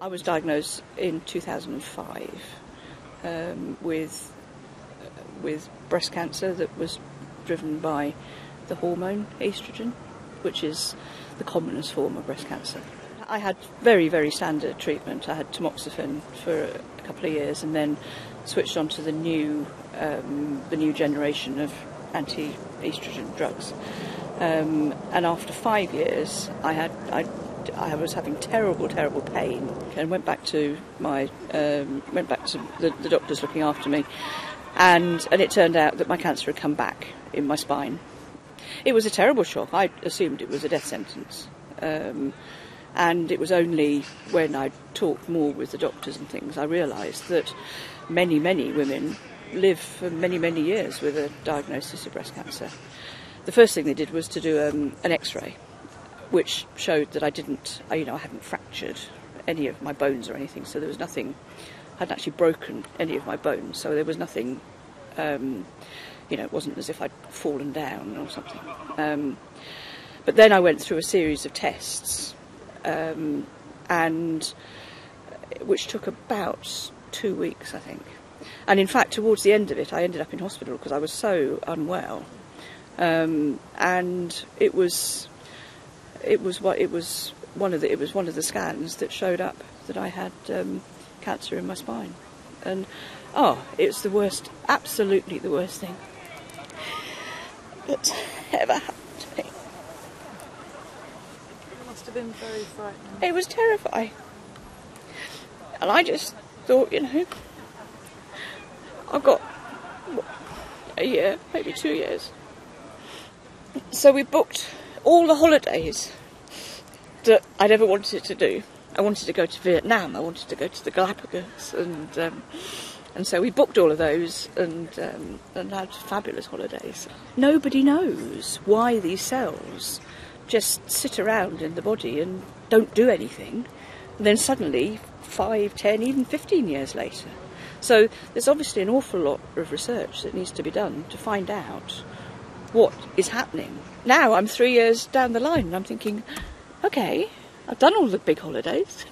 I was diagnosed in 2005 with breast cancer that was driven by the hormone estrogen, which is the commonest form of breast cancer. I had very, very standard treatment. I had tamoxifen for a couple of years and then switched on to the new generation of anti-estrogen drugs. And after 5 years, I was having terrible pain, and went back to the doctors looking after me, and it turned out that my cancer had come back in my spine. It was a terrible shock. I assumed it was a death sentence, and it was only when I talked more with the doctors and things I realised that many women live for many years with a diagnosis of breast cancer. The first thing they did was to do an X-ray, which showed that I hadn't fractured any of my bones or anything, so there was nothing. I hadn't actually broken any of my bones, so there was nothing. It wasn't as if I'd fallen down or something. But then I went through a series of tests, and which took about 2 weeks, I think. And in fact, towards the end of it, I ended up in hospital because I was so unwell, and it was one of the scans that showed up that I had cancer in my spine, and it's the worst, absolutely the worst thing that's ever happened to me. It must have been very frightening. It was terrifying, and I just thought, I've got a year, maybe 2 years. So we booked all the holidays that I'd ever wanted to do. I wanted to go to Vietnam, I wanted to go to the Galapagos, and so we booked all of those and had fabulous holidays. Nobody knows why these cells just sit around in the body and don't do anything, and then suddenly 5, 10, even 15 years later. So there's obviously an awful lot of research that needs to be done to find out what is happening. Now I'm 3 years down the line and I'm thinking, okay, I've done all the big holidays.